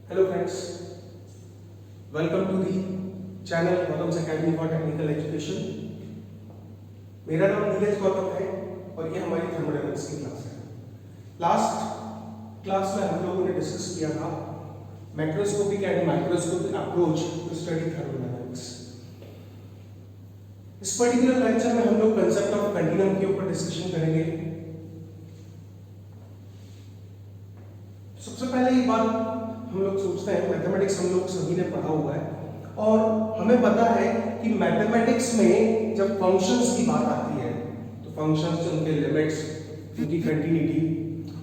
Hello friends, welcome to the channel Gautam's academy for technical education. मेरा नाम नीरज गौतम है और ये हमारी थर्मोडायनामिक्स की क्लास है। लास्ट क्लास में हम लोगों ने डिस्कस किया था macroscopic and microscopic approach to study thermodynamics. इस पर्टिकुलर लेक्चर में हम लोग कंसेप्ट ऑफ कंटिन्यूम के ऊपर डिस्कशन करेंगे। सबसे पहले ये बात हम लोग सोचते हैं, मैथमेटिक्स हम लोग सभी ने पढ़ा हुआ है और हमें पता है कि मैथमेटिक्स में जब फंक्शंस की बात आती है तो फंक्शंस, उनके लिमिट्स, उनकी कंटिन्यूटी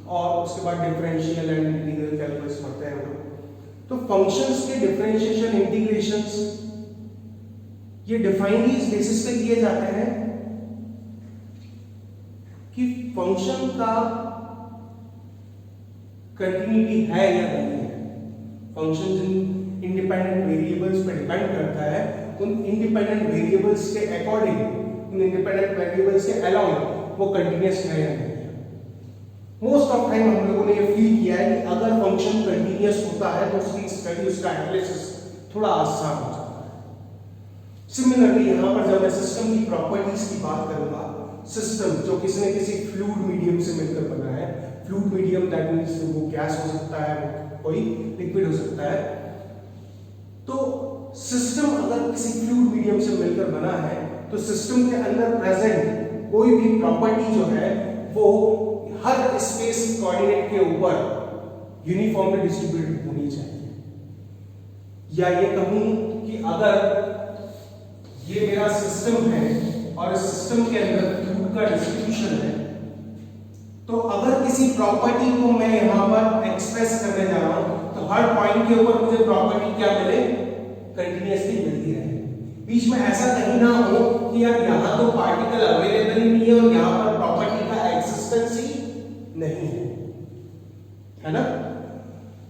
और उसके बाद डिफरेंशियल एंड इंटीग्रल कैलकुलस पढ़ते हैं हम लोग। तो फंक्शंस के डिफरेंशिएशन, इंटीग्रेशंस ये डिफाइन इस बेसिस पे किए जाते हैं कि फंक्शन का कंटिन्यूटी है या नहीं है। फंक्शन जिन इंडिपेंडेंट वेरिएबल्स पर डिपेंड करता है, उन इंडिपेंडेंट वेरिएबल्स के अकॉर्डिंग, उन इंडिपेंडेंट वेरिएबल्स के अलोंग वो कंटिन्यूअस है या नहीं है। मोस्ट ऑफ टाइम हम लोगों ने ये फील किया है कि अगर फंक्शन कंटिन्यूअस होता है तो उसकी स्टडी, उसका एनालिसिस थोड़ा आसान हो जाता है। सिमिलरली यहाँ पर जब मैं सिस्टम की प्रॉपर्टीज की बात करूंगा, सिस्टम जो किसी न किसी फ्लूइड मीडियम से मिलकर बना है, फ्लूइड मीडियम दैट मींस वो गैस हो सकता है, कोई लिक्विड हो सकता है। तो सिस्टम अगर किसी फ्लूइड मीडियम से मिलकर बना है तो सिस्टम के अंदर प्रेजेंट कोई भी प्रॉपर्टी जो है वो हर स्पेस कोऑर्डिनेट के ऊपर यूनिफॉर्मली डिस्ट्रीब्यूटेड होनी चाहिए। या ये कहूं कि अगर ये मेरा सिस्टम है और इस सिस्टम के अंदर फ्लूइड का डिस्ट्रीब्यूशन है, तो अगर किसी प्रॉपर्टी को मैं यहां पर एक्सप्रेस करने जा रहा हूं तो हर पॉइंट के ऊपर मुझे प्रॉपर्टी क्या मिले, कंटिन्यूअसली मिलती रहे। बीच में ऐसा कहीं ना हो कि यार यहां तो पार्टिकल अवेलेबल ही नहीं है और यहां पर प्रॉपर्टी का एक्सिस्टेंस ही नहीं है ना।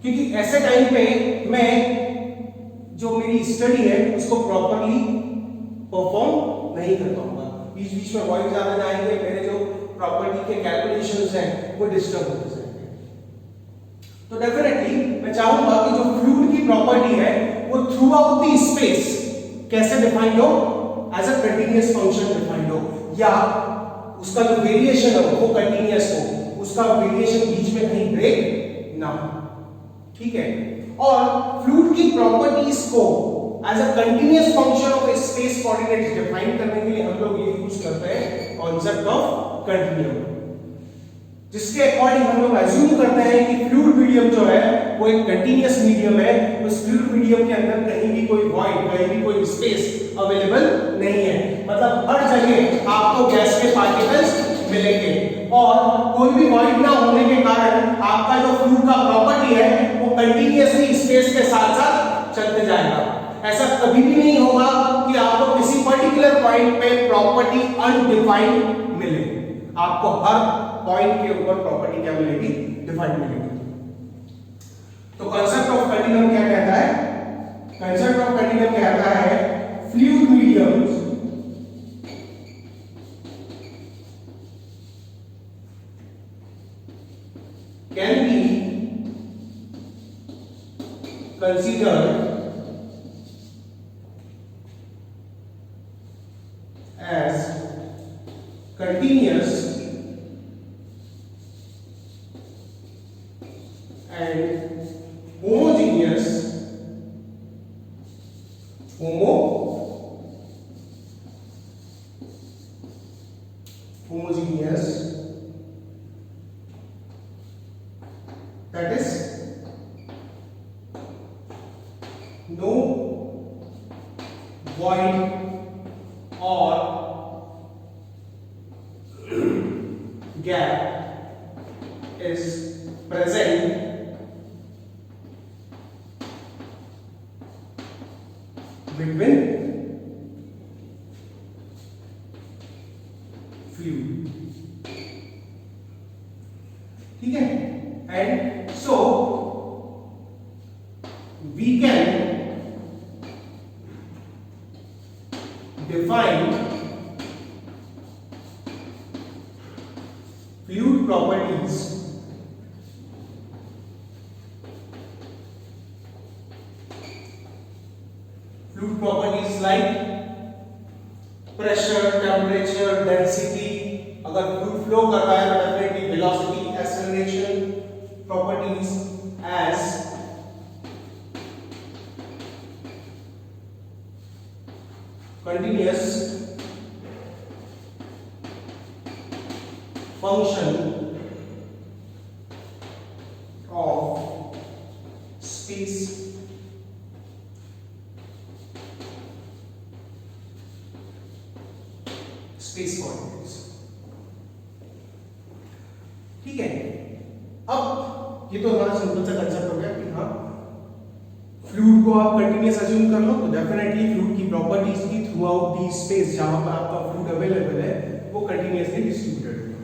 क्योंकि ऐसे टाइम पे मैं जो मेरी स्टडी है उसको प्रॉपरली परफॉर्म नहीं कर पाऊंगा। बीच बीच में वॉइस आने जाएंगे, मेरे जो प्रॉपर्टी के कैलकुलेशंस हैं वो डिस्टर्ब होते जाएंगे। तो डेफिनेटली मैं चाहूंगा कि जो फ्लूइड की प्रॉपर्टी है वो थ्रू आउट द स्पेस कैसे डिफाइंड हो, as a continuous function defined हो, या उसका जो वेरिएशन है वो कंटीन्यूअस हो, उसका वेरिएशन बीच में कहीं ब्रेक ना हो। ठीक है। और फ्लूइड की प्रॉपर्टीज को as a continuous function of space coordinates define करने के लिए हम लोग ये यूज करते हैं कॉन्सेप्ट ऑफ कंटिन्यूम, जिसके अकॉर्डिंग हम लोग अज्यूम करते हैं कि फ्लूइड मीडियम जो है वो एक कंटीन्यूअस मीडियम है। उस फ्लूइड मीडियम के अंदर कहीं भी कोई वॉइड, कहीं भी कोई स्पेस अवेलेबल नहीं है। मतलब हर जगह आपको गैस के पार्टिकल्स मिलेंगे और कोई भी वॉइड ना होने के कारण आपका जो फ्लूइड का प्रॉपर्टी है वो कंटीन्यूअसली स्पेस के साथ साथ चलते जाएगा। ऐसा कभी भी नहीं होगा कि आपको किसी पर्टिकुलर पॉइंट पे प्रॉपर्टी अनडिफाइंड मिले। आपको हर पॉइंट के ऊपर प्रॉपर्टी क्या मिलेगी, डिफाइंड मिलेगी। तो कांसेप्ट ऑफ कंटिन्यूम क्या कहता है? कांसेप्ट ऑफ कंटिन्यूम कहता है fluid mediums can be considered as continuous and homogeneous that is no void or gap is present between fluid. ठीक है। And so we can define fluid properties properties like pressure, temperature, density. अगर fluid flow कर रहा है तो definitely velocity, acceleration properties as continuous function of space coordinates. ठीक है, अब ये तो हमारा सिंपल सा कंसेप्ट हो गया कि हाँ फ्लूइड को आप कंटिन्यूअस अज्यूम कर लो तो डेफिनेटली फ्लूइड की प्रॉपर्टीज भी थ्रू आउट दी स्पेस जहां पर आपका फ्लूइड अवेलेबल है वो कंटिन्यूअसली डिस्ट्रीब्यूटेड होगा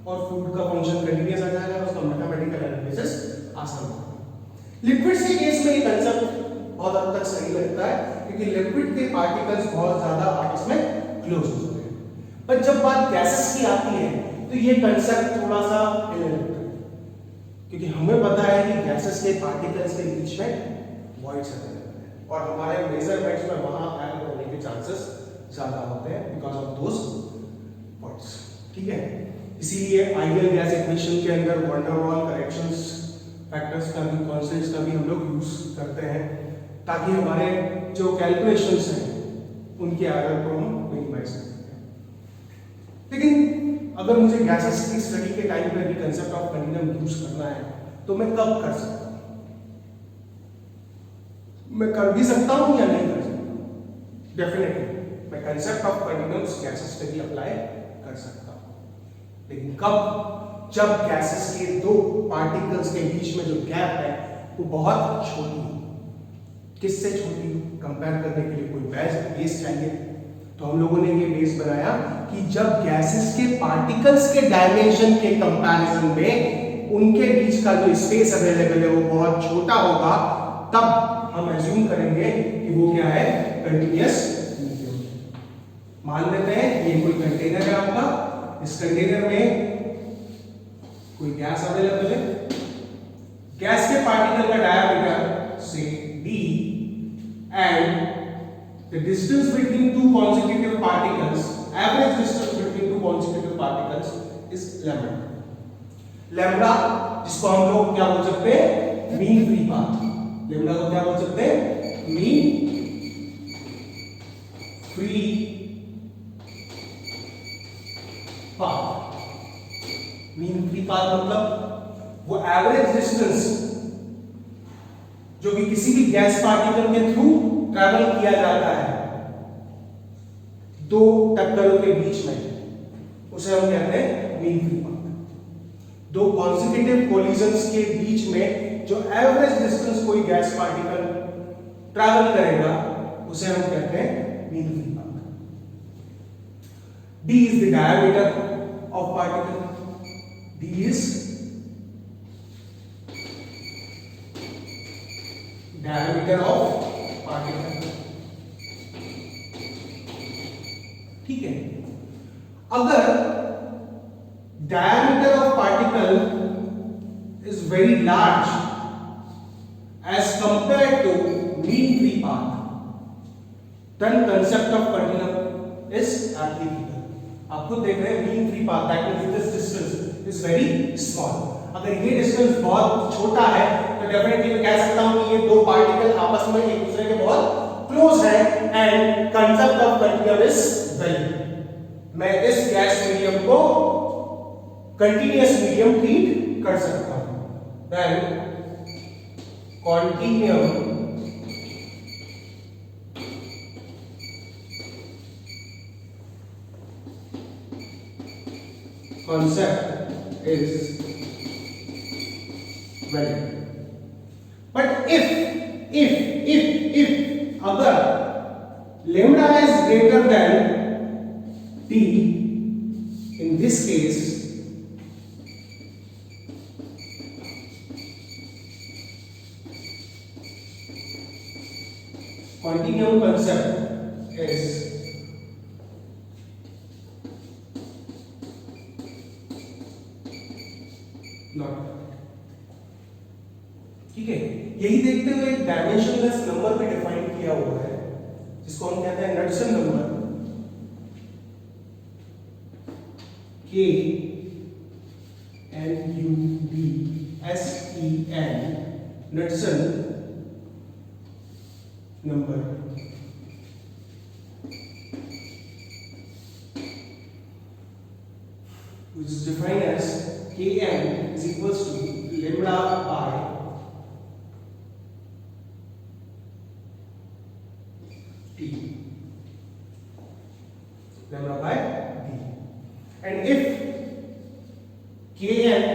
और फ्लूइड का फंक्शन कंटिन्यूअस आ जाएगा, उसका मैथमेटिकल एनालिसिस आसान होगा। लिक्विड्स के केस में ये कंसेप्ट बहुत हद तक सही लगता है क्योंकि लिक्विड के पार्टिकल्स बहुत ज्यादा आपस में क्लोज होते हैं, पर जब बात गैसेस की आती है तो ये कंसेप्ट थोड़ा सा हिलने लगता है क्योंकि हमें पता है कि गैसेस के पार्टिकल्स के बीच में वॉइड्स अवेलेबल है और हमारे मेजरमेंट्स में वहां एरर होने के चांसेस ज्यादा होते हैं बिकॉज ऑफ दोस वॉइड्स। ठीक है, इसीलिए आइडियल गैस इक्वेशन के अंदर वैन डर वाल करेक्शंस फैक्टर्स का भी, कांस्टेंट्स का भी हम लोग यूज करते हैं ताकि हमारे जो कैलकुलेशंस हैं उनके एरर को हम मिनिमाइज कर सकें। लेकिन अगर मुझे गैसेस की स्टडी के टाइम पे भी कंसेप्ट ऑफ कंटिन्यूम यूज करना है तो मैं कब कर सकता हूं? मैं कर भी सकता हूं या नहीं कर सकता हूं? डेफिनेटली मैं कंसेप्ट ऑफ कंटिन्यूम्स गैसेस पे भी अप्लाई कर सकता हूं, लेकिन कब? जब गैसेस के दो पार्टिकल्स के बीच में जो गैप है वो बहुत छोटी हो। किससे छोटी? कंपेयर करने के लिए कोई बेस चाहिए, तो हम लोगों ने ये बेस बनाया कि जब गैसेस के पार्टिकल्स के डायमेंशन के कंपैरिजन में उनके बीच का जो स्पेस अवेलेबल है वो बहुत छोटा होगा, तब हम अज्यूम करेंगे कि वो क्या है? Continuous medium. मान लेते हैं ये कोई कंटेनर है आपका, इस कंटेनर में कोई गैस अवेलेबल है, गैस के पार्टिकल का डायमीटर से d and the distance between two consecutive particles, average distance between two consecutive particles is lambda. lambda जिसको हम लोग क्या बोल सकते हैं? Mean free path. lambda को क्या बोल सकते हैं? Mean free path. Mean free path मतलब वो एवरेज डिस्टेंस जो कि किसी भी गैस पार्टिकल के थ्रू ट्रैवल किया जाता है दो टक्करों के बीच में, उसे हम कहते हैं मीन फ्री पाथ। दो कॉन्सेक्यूटिव कोलिजन्स के बीच में जो एवरेज डिस्टेंस कोई गैस पार्टिकल ट्रैवल करेगा उसे हम कहते हैं mean free path. d is the diameter of particle. d is diameter of particle. ठीक है, अगर diameter of particle is very large as compared to mean free path, then concept of continuum is applicable. आप खुद देख रहे हैं mean free path that means this distance is very small. अगर ये डिस्टेंस बहुत छोटा है तो डेफिनेटली मैं कह सकता हूं कि ये दो पार्टिकल आपस में एक दूसरे के बहुत क्लोज है and concept of continuum is valid. मैं इस गैस मीडियम को कंटीन्यूअस मीडियम ट्रीट कर सकता हूं। Then continuum concept is valid. But if अगर lambda is greater than t, in this case continuum concept is not. ठीक है, यही देखते हुए एक डायमेंशनलेस नंबर भी डिफाइन किया हुआ है इसको हम कहते हैं Knudsen number KNUDSEN, Knudsen number, which is defined as Kn is equals to lambda by T, lambda by D, and if Kn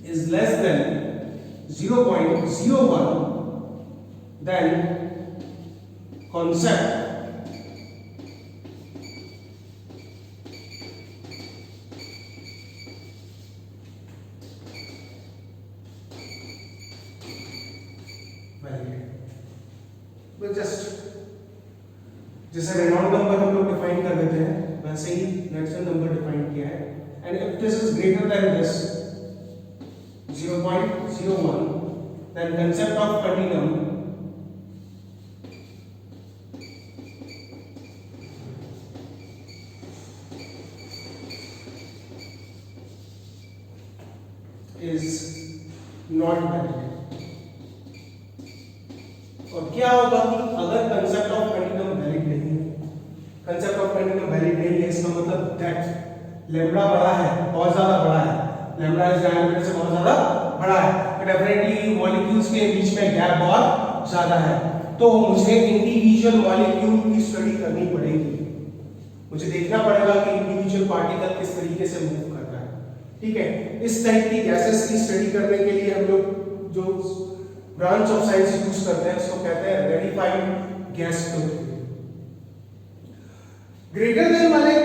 is less than 0.01, then concept valid. तो जैसे रेनॉल्ड नंबर हम लोग डिफाइन कर देते हैं वैसे ही Knudsen number define किया है, and if this is greater then this 0.01, then concept of continuum is not valid. और क्या होगा कि अगर कंसेप्ट ऑफ कंटिन्यूम वैलिड नहीं है, कंसेप्ट ऑफ कंटिन्यूम वैलिड नहीं है, इसका मतलब दैट लैम्बडा बड़ा है, बहुत ज्यादा बड़ा है, लैम्बडा इस डायमीटर से बहुत ज्यादा बड़ा है, तो डेफिनेटली मॉलिक्यूल्स के बीच में गैप बहुत ज्यादा है, तो मुझे इंडिविजुअल मॉलिक्यूल की स्टडी करनी पड़ेगी, मुझे देखना पड़ेगा कि इंडिविजुअल पार्टिकल किस तरीके से मूव कर रहा है। ठीक है, इस टाइप की गैसेस की स्टडी करने के लिए हम लोग जो ब्रांच ऑफ साइंस यूज करते हैं उसको कहते हैं rarefied gas flow theory. Greater than वाले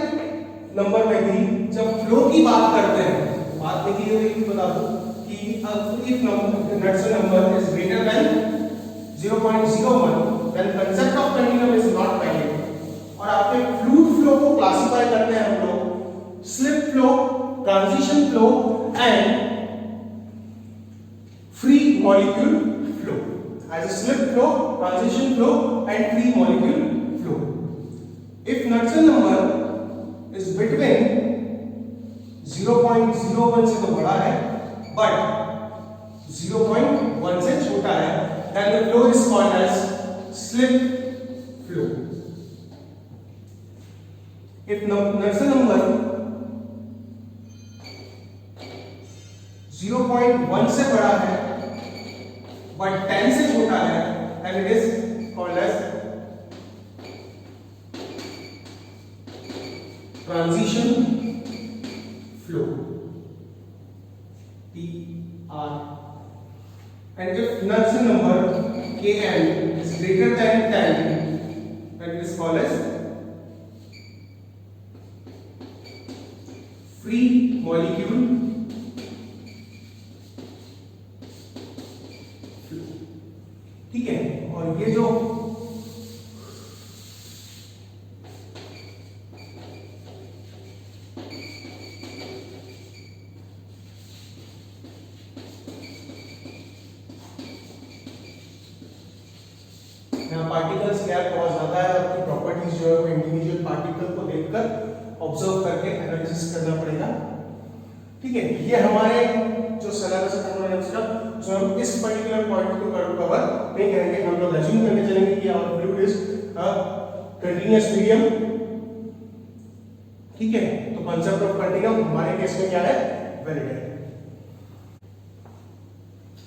नंबर में भी जब फ्लो की बात करते हैं, बात देखिए ये बता दूं कि if Knudsen number is greater than 0.01, then concept of continuum is not valid. और आपके फ्लूइड फ्लो को क्लासिफाई करते हैं हम लोग slip flow, transition flow and free molecule flow, as a slip flow, transition flow and free molecule flow. If Knudsen number is between 0.01 से तो बड़ा है but 0.1 से छोटा है, then the flow is called as slip flow. If Knudsen number 0.1 से बड़ा है but 10 से छोटा है, and it is called as transition flow, TR. And if Knudsen number Kn is greater than 10, then it is called as free molecule flow. ठीक है, और ये जो यहाँ पार्टिकल्स गैप बहुत ज्यादा है, आपकी प्रॉपर्टीज जो है वो इंडिविजुअल पार्टिकल को देखकर ऑब्जर्व करके एनालिसिस करना पड़ेगा। ठीक है, ये हमारे जो सिलेबस है थर्मोडायनामिक्स का, जो हम इस पर्टिकुलर पॉइंट को कवर नहीं करेंगे, हम लोग अज्यूम करके चलेंगे कि our fluid is a continuous medium. ठीक है, तो कांसेप्ट ऑफ कंटीन्यूम हमारे केस में क्या है, वैलिड है।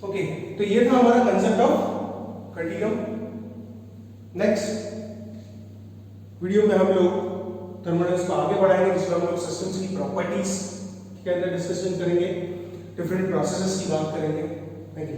ओके, तो ये था हमारा कांसेप्ट ऑफ कंटीन्यूम। नेक्स्ट वीडियो में हम लोग थर्मोडायनामिक्स को आगे बढ़ाएंगे, जिसमें हम लोग सिस्टम्स की प्रॉपर्टीज के अंदर डिस्कशन करेंगे, डिफरेंट प्रोसेसेस की बात करेंगे। Thank you.